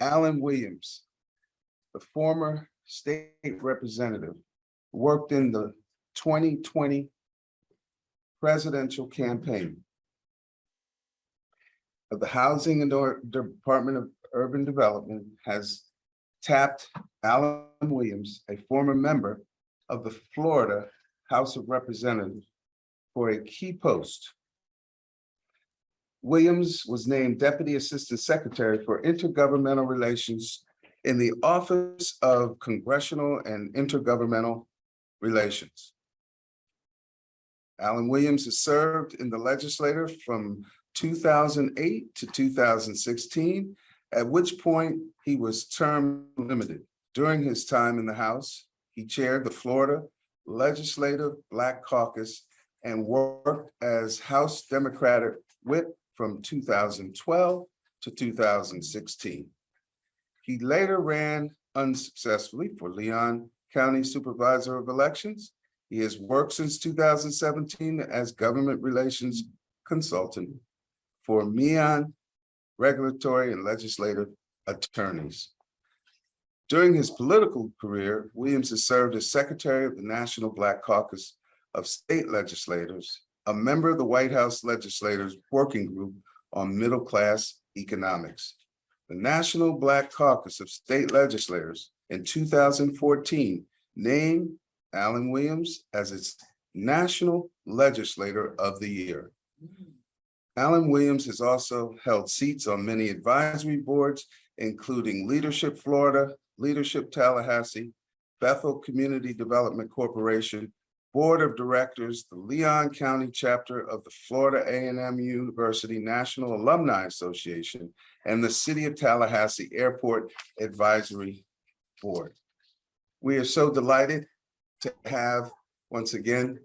Alan Williams, the former state representative, worked in the 2020 presidential campaign of the Housing and Department of Urban Development, has tapped Alan Williams, a former member of the Florida House of Representatives, for a key post. Williams was named Deputy Assistant Secretary for Intergovernmental Relations in the Office of Congressional and Intergovernmental Relations. Alan Williams has served in the legislature from 2008 to 2016, at which point he was term limited. During his time in the House, he chaired the Florida Legislative Black Caucus and worked as House Democratic Whip from 2012 to 2016. He later ran unsuccessfully for Leon County Supervisor of Elections. He has worked since 2017 as government relations consultant for MEON regulatory and legislative attorneys. During his political career, Williams has served as Secretary of the National Black Caucus of State Legislators, a member of the White House Legislators Working Group on Middle Class Economics. The National Black Caucus of State Legislators in 2014 named Alan Williams as its National Legislator of the Year. Alan Williams has also held seats on many advisory boards, including Leadership Florida, Leadership Tallahassee, Bethel Community Development Corporation, Board of Directors, the Leon County chapter of the Florida A&M University National Alumni Association, and the City of Tallahassee Airport Advisory Board. We are so delighted to have, once again,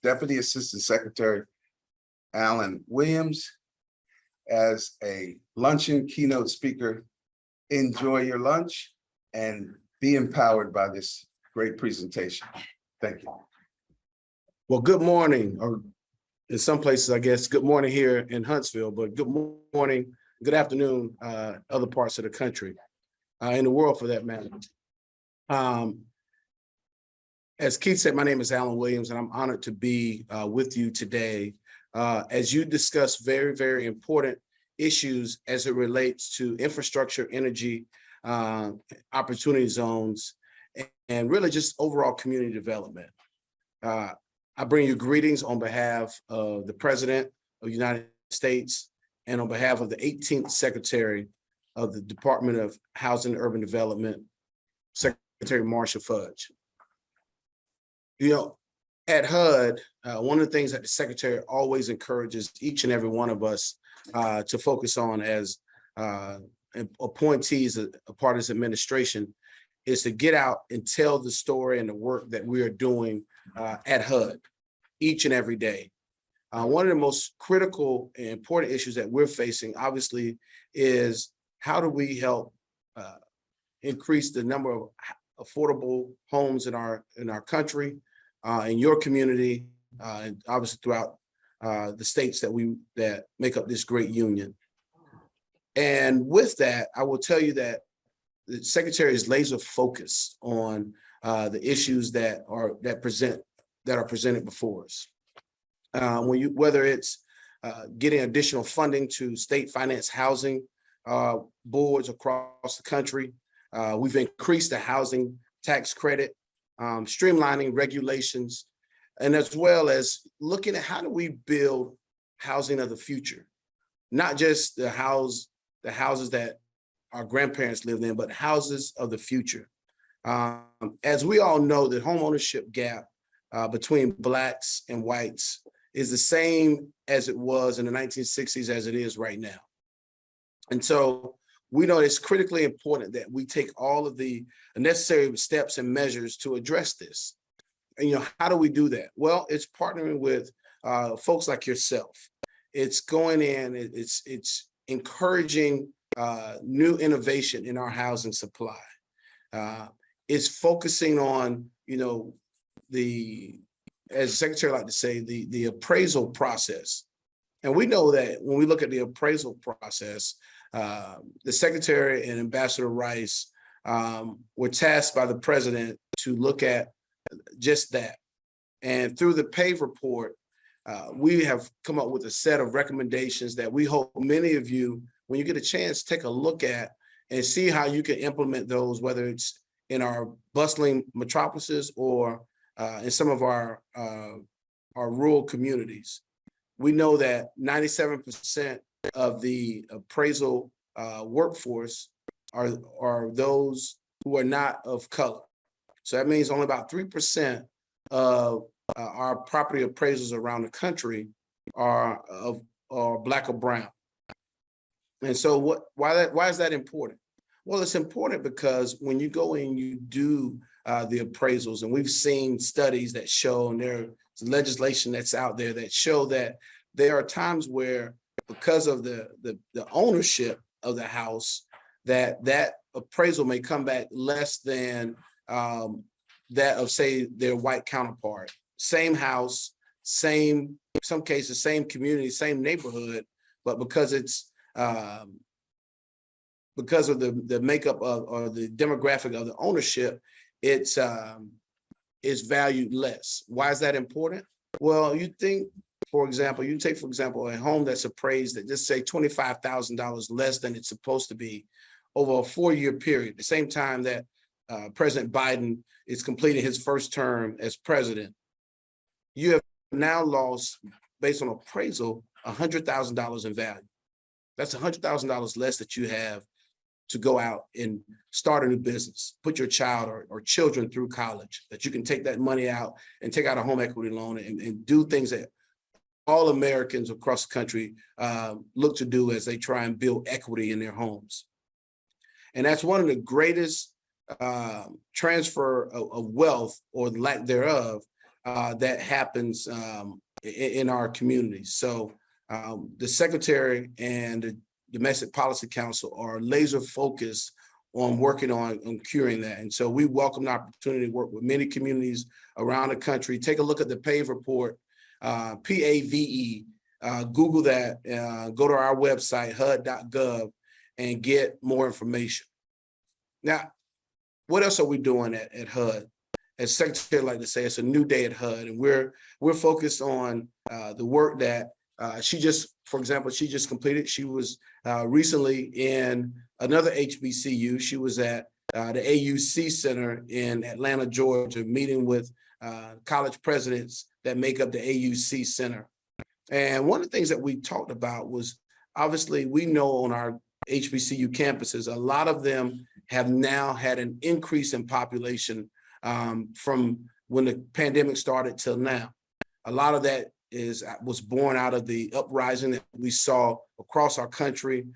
Deputy Assistant Secretary Alan Williams as a luncheon keynote speaker. Enjoy your lunch and be empowered by this great presentation. Thank you. Well, good morning, or in some places, I guess, good morning here in Huntsville, but good morning, good afternoon, other parts of the country, in the world for that matter. As Keith said, my name is Alan Williams, and I'm honored to be with you today as you discuss very, very important issues as it relates to infrastructure, energy, opportunity zones, and really just overall community development. I bring you greetings on behalf of the President of the United States and on behalf of the 18th Secretary of the Department of Housing and Urban Development, Secretary Marshall Fudge. You know, at HUD, one of the things that the Secretary always encourages each and every one of us to focus on as appointees, a part of his administration, is to get out and tell the story and the work that we are doing at HUD each and every day. One of the most critical and important issues that we're facing, obviously, is how do we help increase the number of affordable homes in our country, in your community, and obviously throughout the states that make up this great union. And with that, I will tell you that the Secretary is laser focused on the issues that are presented before us. Whether it's getting additional funding to state finance housing boards across the country, we've increased the housing tax credit, streamlining regulations, and as well as looking at how do we build housing of the future, not just the houses that our grandparents lived in, but houses of the future. As we all know, the home ownership gap between Blacks and whites is the same as it was in the 1960s as it is right now. And so we know it's critically important that we take all of the necessary steps and measures to address this. And, you know, how do we do that? Well, it's partnering with folks like yourself. It's going in, it's encouraging new innovation in our housing supply. It's focusing on, you know, as the Secretary liked to say, the appraisal process. And we know that when we look at the appraisal process, The Secretary and Ambassador Rice were tasked by the president to look at just that. And through the PAVE report, we have come up with a set of recommendations that we hope many of you, when you get a chance, take a look at and see how you can implement those, whether it's in our bustling metropolises or in some of our rural communities. We know that 97% of the appraisal workforce are those who are not of color. So that means only about 3% of our property appraisals around the country are Black or brown. And so why is that important? Well, it's important because when you go and you do the appraisals, and we've seen studies that show, and there's legislation that's out there that show that there are times where, because of the ownership of the house, that appraisal may come back less than that of, say, their white counterpart. Same house, in some cases, same community, same neighborhood, but because it's because of the makeup of, or the demographic of the ownership, it's valued less. Why is that important? Well, you take, for example, a home that's appraised at, just say, $25,000 less than it's supposed to be over a 4-year period, the same time that President Biden is completing his first term as president. You have now lost, based on appraisal, $100,000 in value. That's $100,000 less that you have to go out and start a new business, put your child or children through college, that you can take that money out and take out a home equity loan and do things that all Americans across the country look to do as they try and build equity in their homes. And that's one of the greatest transfer of wealth, or lack thereof, that happens in our communities. So the Secretary and the Domestic Policy Council are laser focused on working on curing that. And so we welcome the opportunity to work with many communities around the country. Take a look at the PAVE report, PAVE, Google that, go to our website, HUD.gov, and get more information. Now, what else are we doing at HUD? As Secretary like to say, it's a new day at HUD, and we're focused on the work that she just completed. She was recently in another HBCU. She was at the AUC Center in Atlanta, Georgia, meeting with college presidents that make up the AUC Center. And one of the things that we talked about was, obviously, we know on our HBCU campuses, a lot of them have now had an increase in population from when the pandemic started till now. A lot of that was born out of the uprising that we saw across our country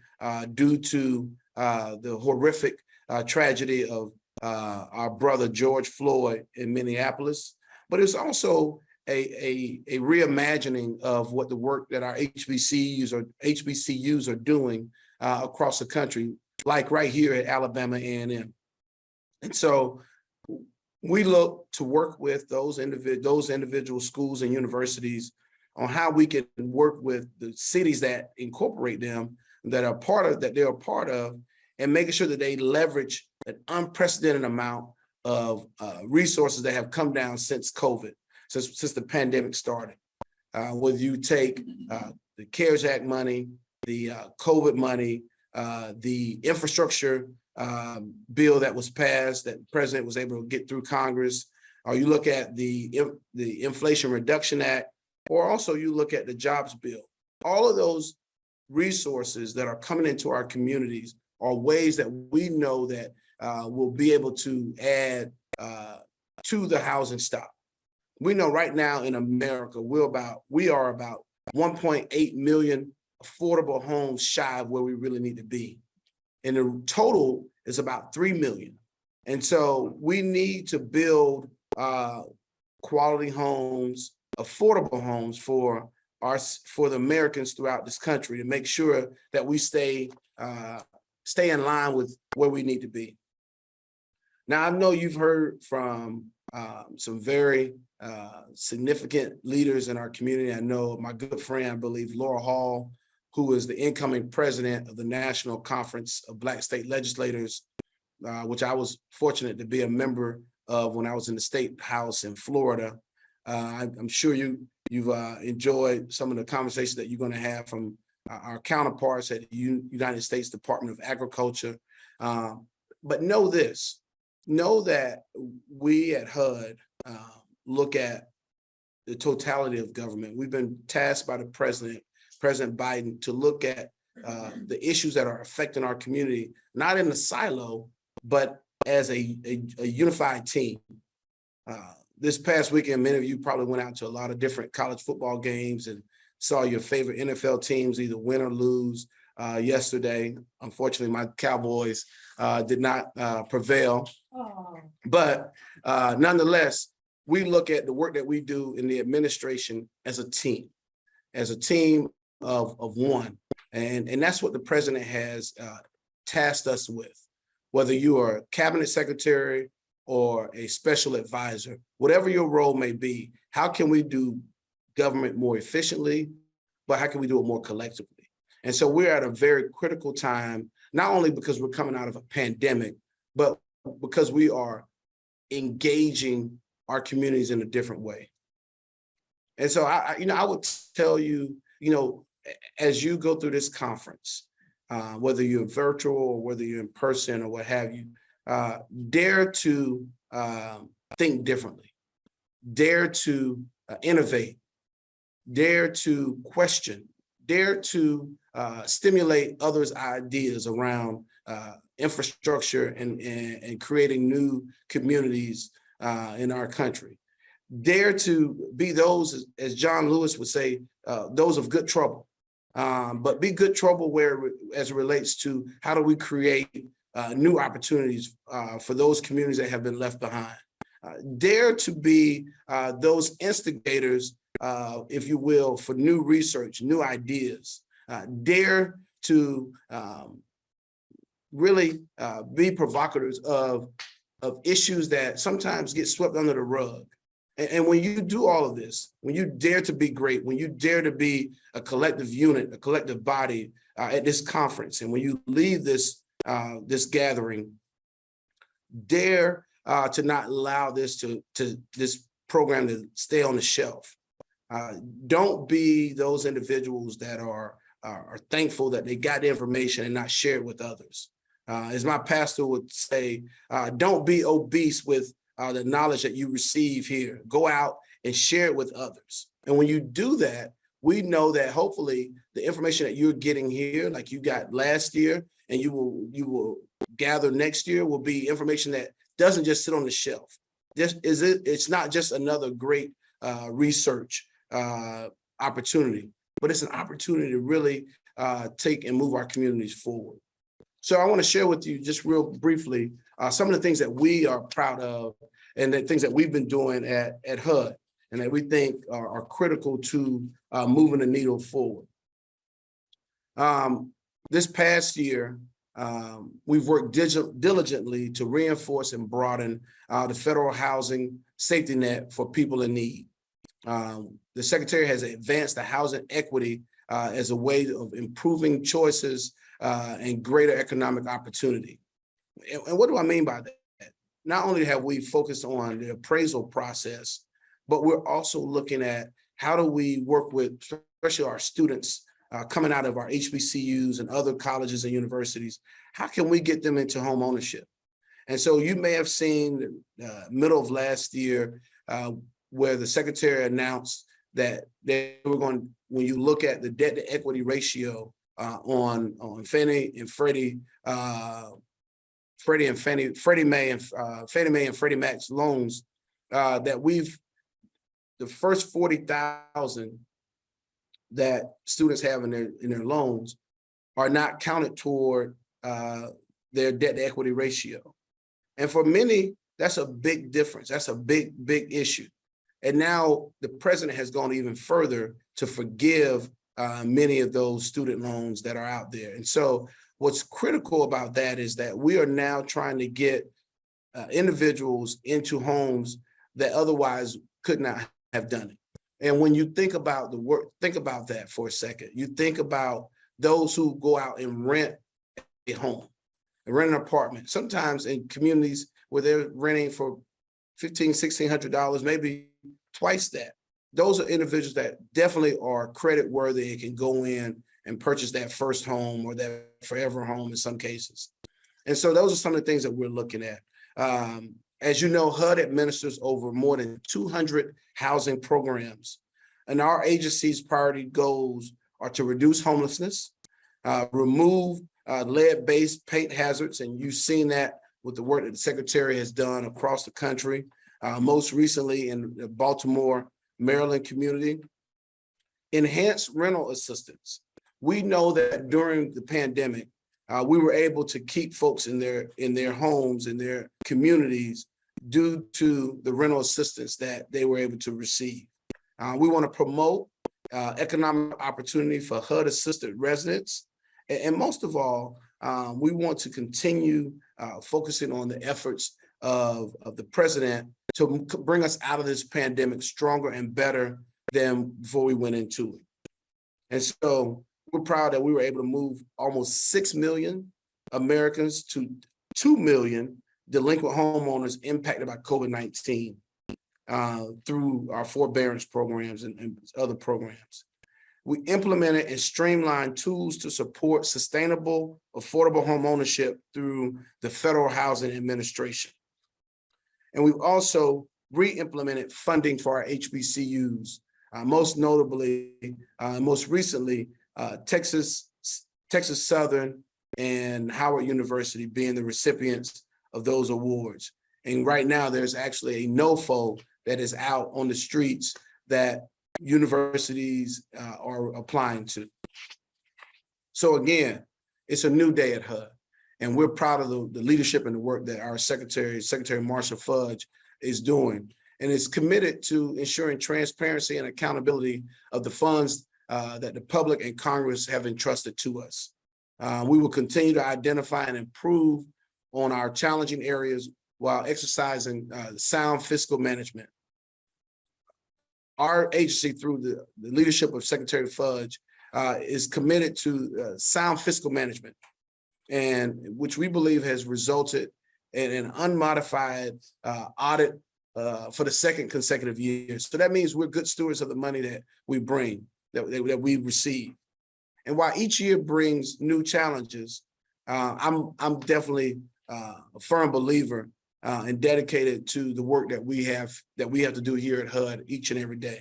due to the horrific tragedy of our brother George Floyd in Minneapolis. But it's also a reimagining of what the work that our HBCUs are doing across the country, like right here at Alabama A&M. And so we look to work with those individual schools and universities on how we can work with the cities that incorporate them, that they're a part of, and making sure that they leverage an unprecedented amount of resources that have come down since COVID, since the pandemic started. Whether you take the CARES Act money, the COVID money, the infrastructure bill that was passed that the president was able to get through Congress, or you look at the Inflation Reduction Act, or also you look at the jobs bill. All of those resources that are coming into our communities are ways that we know that we'll be able to add to the housing stock. We know right now in America, we are about 1.8 million affordable homes shy of where we really need to be. And the total is about 3 million. And so we need to build quality homes, affordable homes for the Americans throughout this country, to make sure that we stay in line with where we need to be. Now, I know you've heard from some very significant leaders in our community. I know my good friend, I believe, Laura Hall, who is the incoming president of the National Conference of Black State Legislators, which I was fortunate to be a member of when I was in the State House in Florida. I'm sure you've enjoyed some of the conversations that you're going to have from our counterparts at the United States Department of Agriculture. But know this, know that we at HUD look at the totality of government. We've been tasked by the President Biden, to look at the issues that are affecting our community, not in a silo, but as a unified team. This past weekend, many of you probably went out to a lot of different college football games and saw your favorite NFL teams either win or lose yesterday. Unfortunately, my Cowboys did not prevail. Oh. But nonetheless, we look at the work that we do in the administration as a team of one. And that's what the president has tasked us with. Whether you are a cabinet secretary or a special advisor, whatever your role may be, how can we do government more efficiently, but how can we do it more collectively? And so we're at a very critical time, not only because we're coming out of a pandemic, but because we are engaging our communities in a different way. And so I would tell you, as you go through this conference, whether you're virtual or whether you're in person or what have you, dare to think differently, dare to innovate, dare to question, dare to stimulate others' ideas around infrastructure and creating new communities in our country. Dare to be those, as John Lewis would say, those of good trouble. But be good trouble as it relates to how do we create new opportunities for those communities that have been left behind. Dare to be those instigators, if you will, for new research, new ideas. Dare to really be provocateurs of issues that sometimes get swept under the rug. And when you do all of this, when you dare to be great, when you dare to be a collective unit, a collective body at this conference, and when you leave this gathering, dare to not allow this this program to stay on the shelf. Don't be those individuals that are thankful that they got the information and not share it with others. As my pastor would say, don't be obese with the knowledge that you receive here. Go out and share it with others. And when you do that, we know that hopefully the information that you're getting here, like you got last year, and you will gather next year, will be information that doesn't just sit on the shelf. It's not just another great research opportunity, but it's an opportunity to really take and move our communities forward. So I want to share with you just real briefly some of the things that we are proud of and the things that we've been doing at HUD and that we think are critical to moving the needle forward. This past year, we've worked diligently to reinforce and broaden the federal housing safety net for people in need. The Secretary has advanced the housing equity as a way of improving choices and greater economic opportunity. And what do I mean by that? Not only have we focused on the appraisal process, but we're also looking at how do we work with, especially our students coming out of our HBCUs and other colleges and universities, how can we get them into home ownership? And so you may have seen middle of last year where the Secretary announced that they were going, when you look at the debt to equity ratio on Fannie and Freddie Mae and Freddie Mac's loans, that the first 40,000 that students have in their loans are not counted toward their debt to equity ratio. And for many, that's a big difference. That's a big issue. And now the president has gone even further to forgive many of those student loans that are out there. And so what's critical about that is that we are now trying to get individuals into homes that otherwise could not have done it. And when you think about the work, think about that for a second. You think about those who go out and rent a home, and rent an apartment, sometimes in communities where they're renting for $1,500, $1,600, maybe twice that. Those are individuals that definitely are credit worthy and can go in and purchase that first home or that forever home in some cases. And so those are some of the things that we're looking at. As you know, HUD administers over more than 200 housing programs, and our agency's priority goals are to reduce homelessness, remove lead-based paint hazards, and you've seen that with the work that the Secretary has done across the country, most recently in the Baltimore, Maryland community. Enhanced rental assistance. We know that during the pandemic, we were able to keep folks in their homes, in their communities, due to the rental assistance that they were able to receive. We want to promote economic opportunity for HUD-assisted residents. And most of all, we want to continue focusing on the efforts of the president to bring us out of this pandemic stronger and better than before we went into it. And so we're proud that we were able to move almost 6 million Americans to 2 million delinquent homeowners impacted by COVID-19 through our forbearance programs and other programs. We implemented and streamlined tools to support sustainable, affordable home ownership through the Federal Housing Administration. And we've also re-implemented funding for our HBCUs, most notably, most recently, Texas Southern and Howard University being the recipients of those awards. And right now there's actually a NOFO that is out on the streets that universities are applying to. So again, it's a new day at HUD, and we're proud of the leadership and the work that our Secretary Marcia Fudge is doing, and is committed to ensuring transparency and accountability of the funds that the public and Congress have entrusted to us. We will continue to identify and improve on our challenging areas while exercising sound fiscal management. Our agency, through the leadership of Secretary Fudge, is committed to sound fiscal management, and which we believe has resulted in an unmodified audit for the second consecutive year. So that means we're good stewards of the money that we bring, that we receive. And while each year brings new challenges, I'm definitely a firm believer and dedicated to the work that we have to do here at HUD each and every day.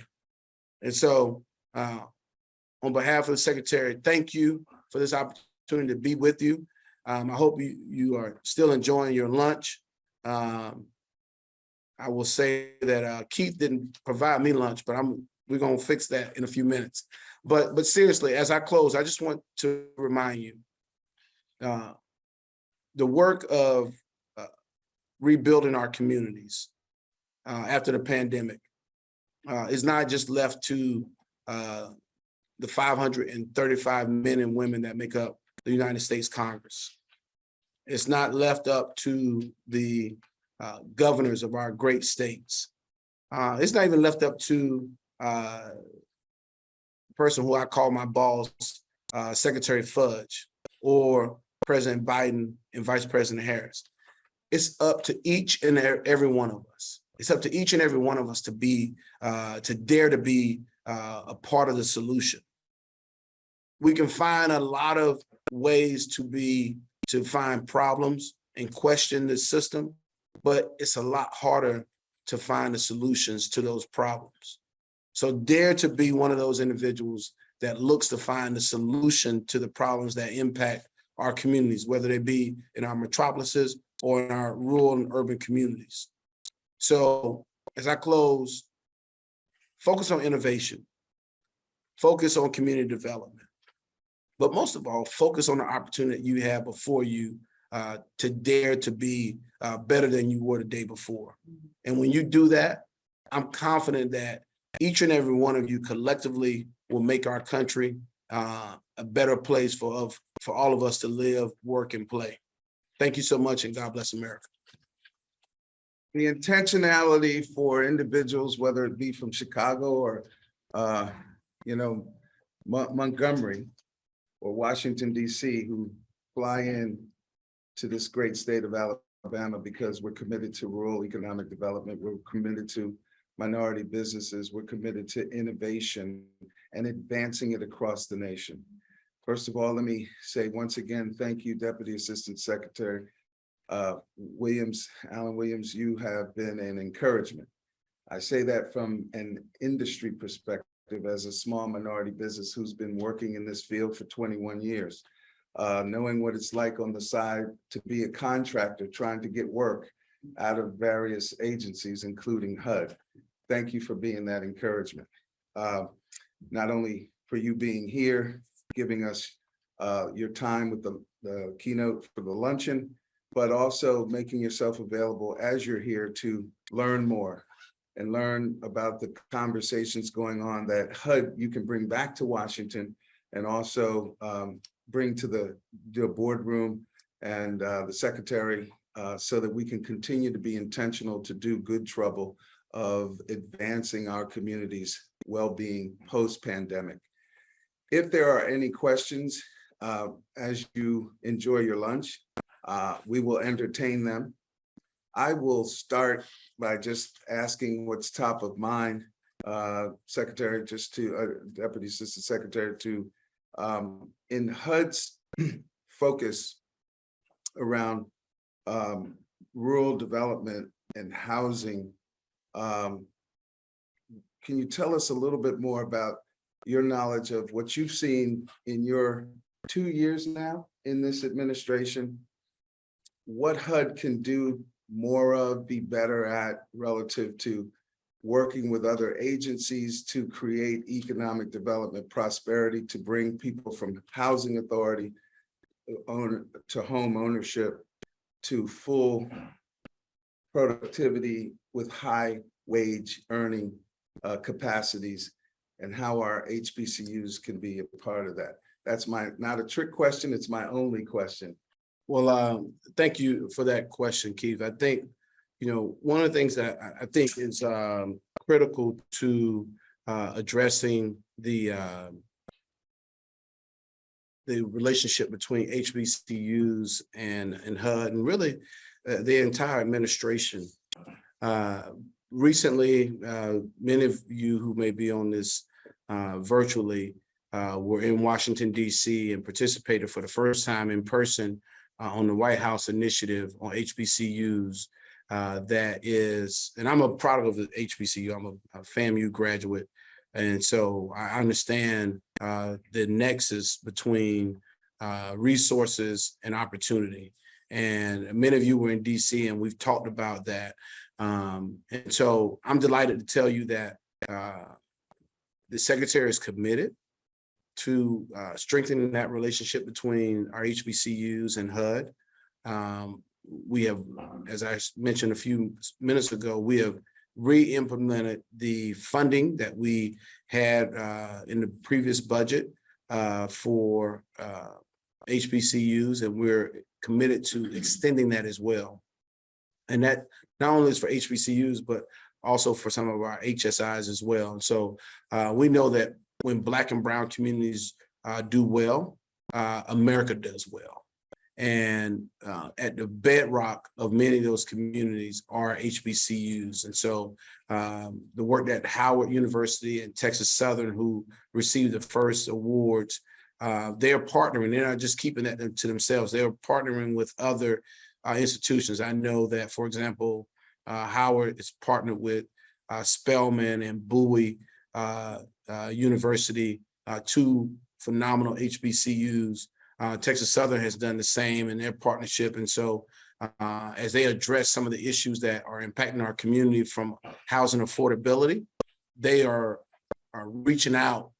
And so on behalf of the Secretary, thank you for this opportunity to be with you. I hope you are still enjoying your lunch. I will say that Keith didn't provide me lunch, but we're gonna fix that in a few minutes. But seriously, as I close, I just want to remind you, the work of rebuilding our communities after the pandemic is not just left to the 535 men and women that make up the United States Congress. It's not left up to the governors of our great states. It's not even left up to the person who I call my boss, Secretary Fudge, or President Biden and Vice President Harris. It's up to each and every one of us. It's up to each and every one of us to dare to be a part of the solution. We can find a lot of ways to find problems and question the system, but it's a lot harder to find the solutions to those problems. So dare to be one of those individuals that looks to find the solution to the problems that impact our communities, whether they be in our metropolises or in our rural and urban communities. So as I close, focus on innovation, focus on community development, but most of all, focus on the opportunity you have before you to dare to be better than you were the day before. And when you do that, I'm confident that each and every one of you collectively will make our country a better place for all of us to live, work, and play. Thank you so much, and God bless America. The intentionality for individuals, whether it be from Chicago or Montgomery, or Washington, DC, who fly in to this great state of Alabama because we're committed to rural economic development. We're committed to minority businesses. We're committed to innovation and advancing it across the nation. First of all, let me say once again, thank you, Deputy Assistant Secretary Williams, Alan Williams. You have been an encouragement. I say that from an industry perspective as a small minority business who's been working in this field for 21 years. Knowing what it's like on the side to be a contractor trying to get work out of various agencies, including HUD. Thank you for being that encouragement. Not only for you being here, giving us your time with the keynote for the luncheon, but also making yourself available as you're here to learn more and learn about the conversations going on that HUD you can bring back to Washington and also bring to the boardroom and the secretary so that we can continue to be intentional to do good trouble of advancing our community's well-being post-pandemic. If there are any questions as you enjoy your lunch, we will entertain them. I will start by just asking what's top of mind, Secretary, just to Deputy Assistant Secretary, to in HUD's focus around rural development and housing. Can you tell us a little bit more about your knowledge of what you've seen in your 2 years now in this administration, what HUD can do more of, be better at relative to working with other agencies to create economic development, prosperity, to bring people from housing authority to home ownership to full productivity with high wage earning capacities, and how our HBCUs can be a part of that. That's not a trick question, it's my only question. Well, thank you for that question, Keith. I think, one of the things that I think is critical to addressing the relationship between HBCUs and HUD, and really the entire administration. Recently, many of you who may be on this virtually were in Washington, DC, and participated for the first time in person on the White House initiative on HBCUs. That is, and I'm a product of the HBCU. I'm a FAMU graduate. And so I understand the nexus between resources and opportunity. And many of you were in DC and we've talked about that. And so I'm delighted to tell you that the Secretary is committed to strengthening that relationship between our HBCUs and HUD. We have, as I mentioned a few minutes ago, we have re-implemented the funding that we had in the previous budget for HBCUs, and we're committed to extending that as well. And that not only is for HBCUs, but also for some of our HSIs as well. And so we know that when Black and Brown communities do well, America does well. And at the bedrock of many of those communities are HBCUs. And so the work that Howard University and Texas Southern, who received the first awards, they're partnering. They're not just keeping that to themselves. They're partnering with other institutions. I know that, for example, Howard is partnered with Spelman and Bowie University, two phenomenal HBCUs. Texas Southern has done the same in their partnership. And so as they address some of the issues that are impacting our community from housing affordability, they are reaching out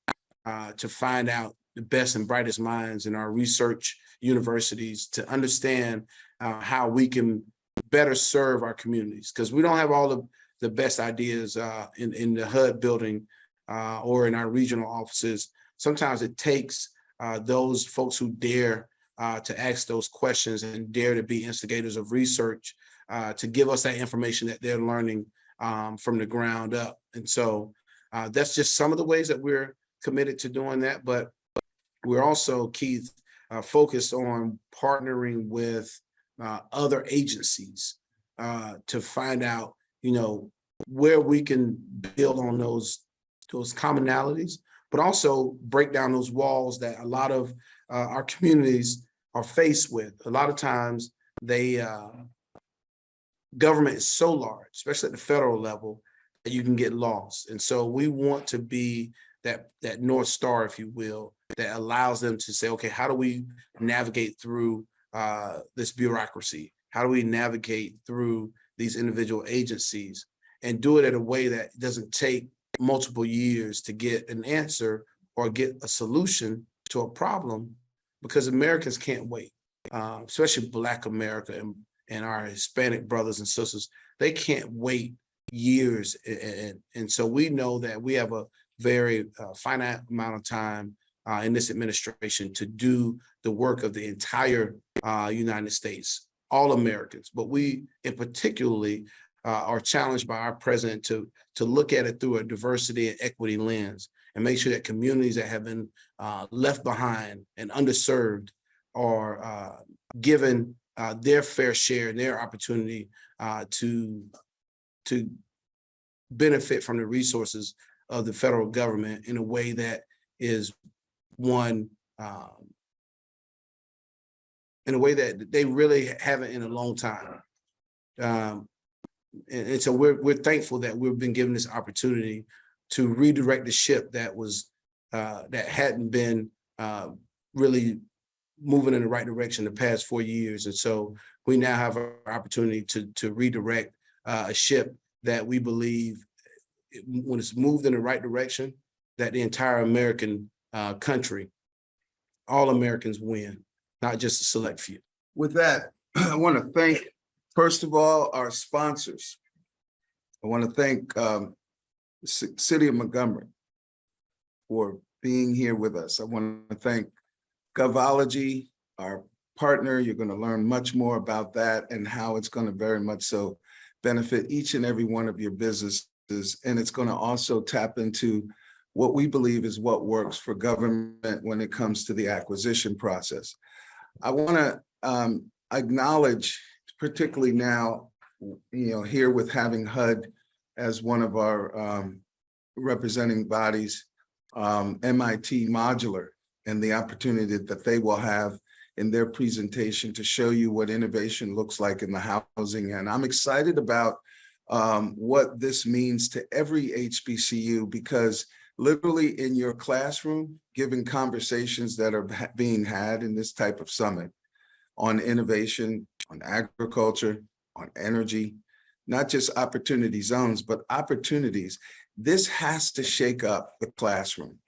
to find out the best and brightest minds in our research universities to understand how we can better serve our communities, because we don't have all of the best ideas in the HUD building or in our regional offices. Sometimes it takes those folks who dare to ask those questions and dare to be instigators of research to give us that information that they're learning from the ground up. And so that's just some of the ways that we're committed to doing that. But we're also, Keith, focused on partnering with other agencies to find out, where we can build on those commonalities, but also break down those walls that a lot of our communities are faced with. A lot of times government is so large, especially at the federal level, that you can get lost. And so we want to be that North Star, if you will, that allows them to say, okay, how do we navigate through this bureaucracy? How do we navigate through these individual agencies and do it in a way that doesn't take multiple years to get an answer or get a solution to a problem? Because Americans can't wait, especially Black America and our Hispanic brothers and sisters. They can't wait years. And so we know that we have a very finite amount of time in this administration to do the work of the entire United States, all Americans. But we, in particularly, are challenged by our president to look at it through a diversity and equity lens and make sure that communities that have been left behind and underserved are given their fair share and their opportunity to benefit from the resources of the federal government in a way that is one in a way that they really haven't in a long time. And so we're thankful that we've been given this opportunity to redirect the ship that was that hadn't been really moving in the right direction the past 4 years. And so we now have an opportunity to redirect a ship that we believe, when it's moved in the right direction, that the entire American country, all Americans win, not just a select few. With that, I want to thank, first of all, our sponsors. I want to thank the City of Montgomery for being here with us. I want to thank Govology, our partner. You're going to learn much more about that and how it's going to very much so benefit each and every one of your businesses. And it's going to also tap into what we believe is what works for government when it comes to the acquisition process. I want to acknowledge, particularly now, here with having HUD as one of our representing bodies, MIT Modular, and the opportunity that they will have in their presentation to show you what innovation looks like in the housing. And I'm excited about what this means to every HBCU, because literally in your classroom, giving conversations that are being had in this type of summit on innovation, on agriculture, on energy, not just opportunity zones, but opportunities. This has to shake up the classroom.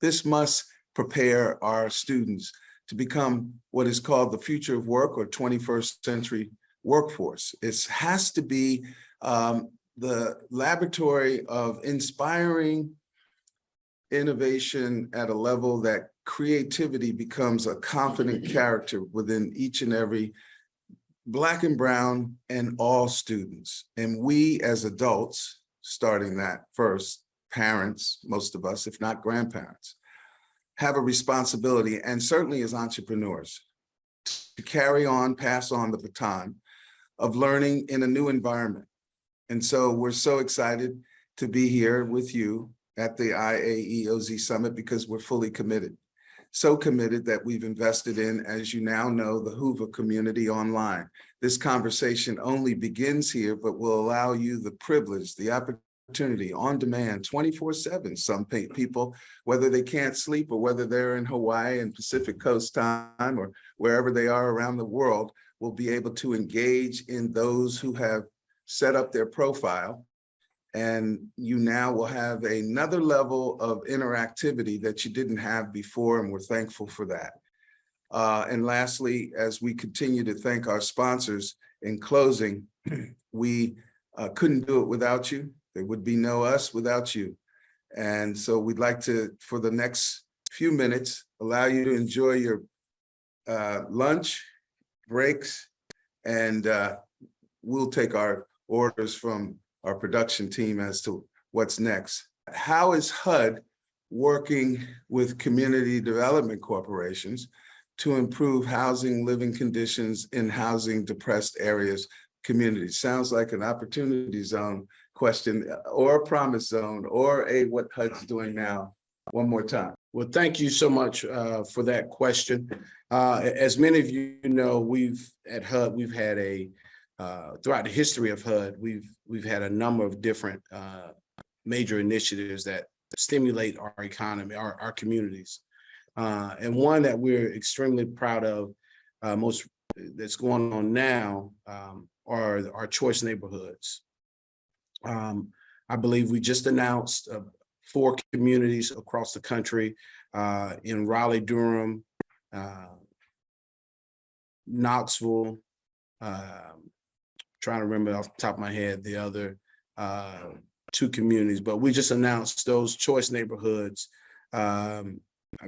This must prepare our students to become what is called the future of work, or 21st century workforce. It has to be the laboratory of inspiring innovation at a level that creativity becomes a confident character within each and every Black and brown and all students. And we as adults, starting that first, parents, most of us, if not grandparents, have a responsibility, and certainly as entrepreneurs, to carry on, pass on the baton of learning in a new environment. And so we're so excited to be here with you at the IAEOZ Summit, because we're fully committed. So committed that we've invested in, as you now know, the Hoover community online. This conversation only begins here, but will allow you the privilege, the opportunity on demand, 24/7. Some people, whether they can't sleep or whether they're in Hawaii and Pacific Coast time or wherever they are around the world, will be able to engage in those who have set up their profile. And you now will have another level of interactivity that you didn't have before, and we're thankful for that. And lastly, as we continue to thank our sponsors, in closing, we couldn't do it without you. There would be no us without you. And so we'd like to, for the next few minutes, allow you to enjoy your lunch, breaks, and we'll take our orders from our production team as to what's next. How is HUD working with community development corporations to improve housing, living conditions in housing depressed areas, communities. Sounds like an opportunity zone question or a promise zone or a what HUD's doing now. One more time. Well, thank you so much for that question. As many of you know, at HUD, we've had throughout the history of HUD, we've had a number of different major initiatives that stimulate our economy, our communities. And one that we're extremely proud of, that's going on now, are our choice neighborhoods. I believe we just announced 4 communities across the country, in Raleigh, Durham, Knoxville, trying to remember off the top of my head the other 2 communities, but we just announced those choice neighborhoods. I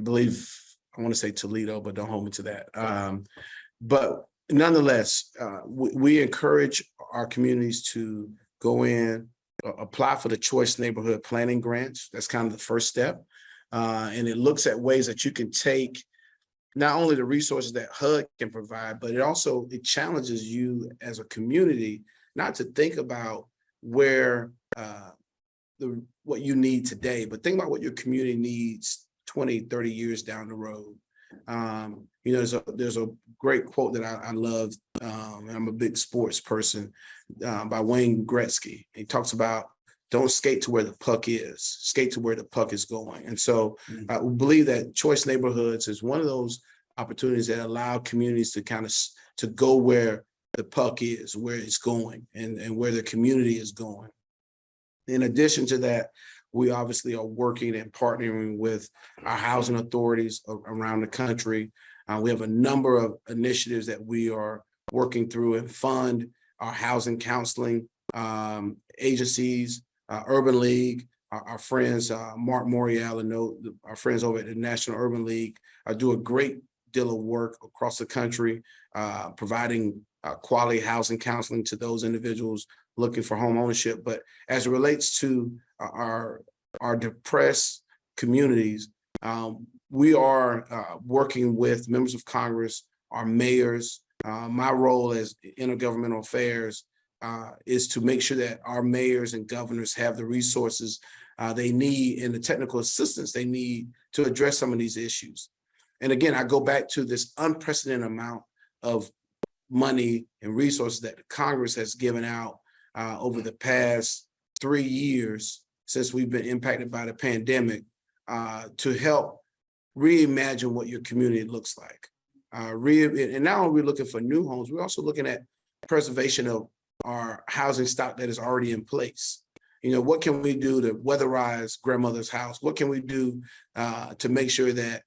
believe, I want to say Toledo, but don't hold me to that. But nonetheless, we encourage our communities to go in, apply for the choice neighborhood planning grants. That's kind of the first step. And it looks at ways that you can take not only the resources that HUD can provide, but it challenges you as a community not to think about where what you need today, but think about what your community needs 20, 30 years down the road. There's a great quote that I love, and I'm a big sports person, by Wayne Gretzky. He talks about, don't skate to where the puck is, skate to where the puck is going. And so I believe that choice neighborhoods is one of those opportunities that allow communities to go where the puck is, where it's going, and where the community is going. In addition to that, we obviously are working and partnering with our housing authorities around the country. We have a number of initiatives that we are working through and fund our housing counseling agencies, Urban League, our friends, Mark Morial and our friends over at the National Urban League do a great deal of work across the country, providing quality housing counseling to those individuals looking for home ownership. But as it relates to our depressed communities, we are working with members of Congress, our mayors. My role as intergovernmental affairs is to make sure that our mayors and governors have the resources they need and the technical assistance they need to address some of these issues. And again, I go back to this unprecedented amount of money and resources that Congress has given out over the past 3 years since we've been impacted by the pandemic, to help reimagine what your community looks like. And now we're looking for new homes, we're also looking at preservation of our housing stock that is already in place. What can we do to weatherize grandmother's house? What can we do to make sure that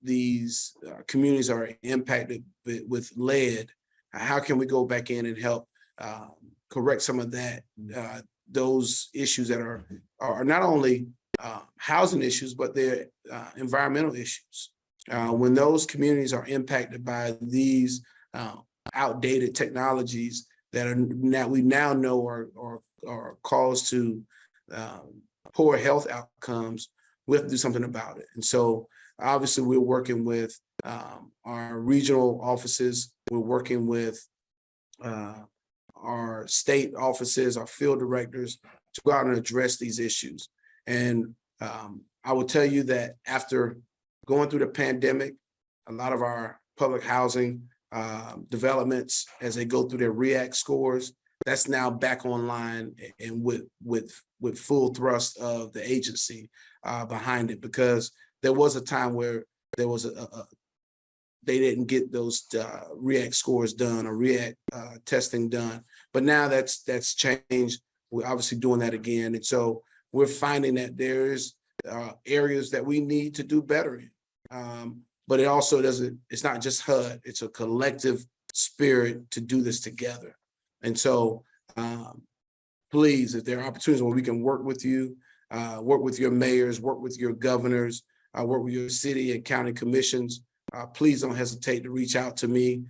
these communities are impacted with lead? How can we go back in and help correct some of that, those issues that are not only housing issues, but they're environmental issues. When those communities are impacted by these outdated technologies that we now know are caused to poor health outcomes, we have to do something about it. And so obviously we're working with our regional offices, we're working with our state offices, our field directors, to go out and address these issues. And I will tell you that after going through the pandemic, a lot of our public housing developments, as they go through their REACT scores, that's now back online and with full thrust of the agency behind it, because there was a time where there was they didn't get those REACT scores done or REACT testing done. But now that's changed. We're obviously doing that again. And so we're finding that there's areas that we need to do better in. But it also it's not just HUD, it's a collective spirit to do this together. And so please, if there are opportunities where we can work with you, work with your mayors, work with your governors, work with your city and county commissions, please don't hesitate to reach out to me,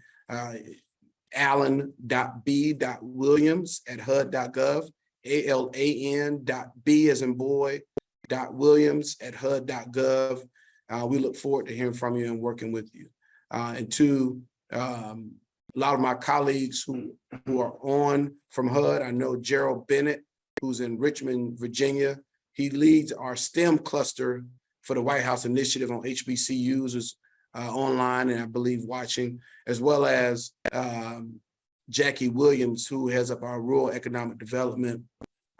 Alan.b.williams@hud.gov, ALAN.b as in boy, Williams@hud.gov. We look forward to hearing from you and working with you. And to a lot of my colleagues who are on from HUD, I know Gerald Bennett, who's in Richmond, Virginia. He leads our STEM cluster for the White House Initiative on HBCUs, is online and I believe watching, as well as Jackie Williams, who heads up our rural economic development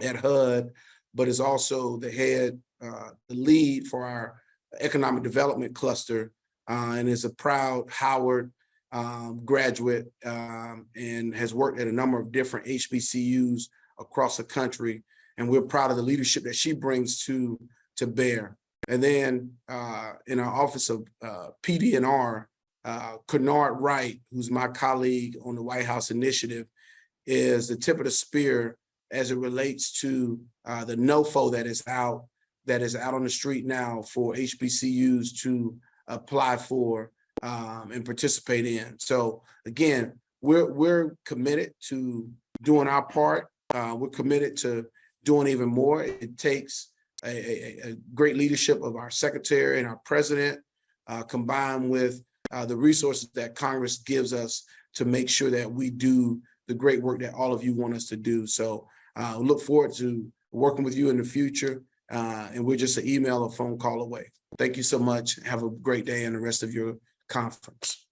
at HUD, but is also the head, the lead for our economic development cluster, and is a proud Howard graduate, and has worked at a number of different HBCUs across the country. And we're proud of the leadership that she brings to bear. And then in our office of PD&R, Kennard Wright, who's my colleague on the White House Initiative, is the tip of the spear as it relates to the NOFO that is out on the street now for HBCUs to apply for and participate in. So again, we're committed to doing our part. We're committed to doing even more. It takes a great leadership of our secretary and our president, combined with the resources that Congress gives us to make sure that we do the great work that all of you want us to do. So we look forward to working with you in the future, and we're just an email or phone call away. Thank you so much. Have a great day and the rest of your conference.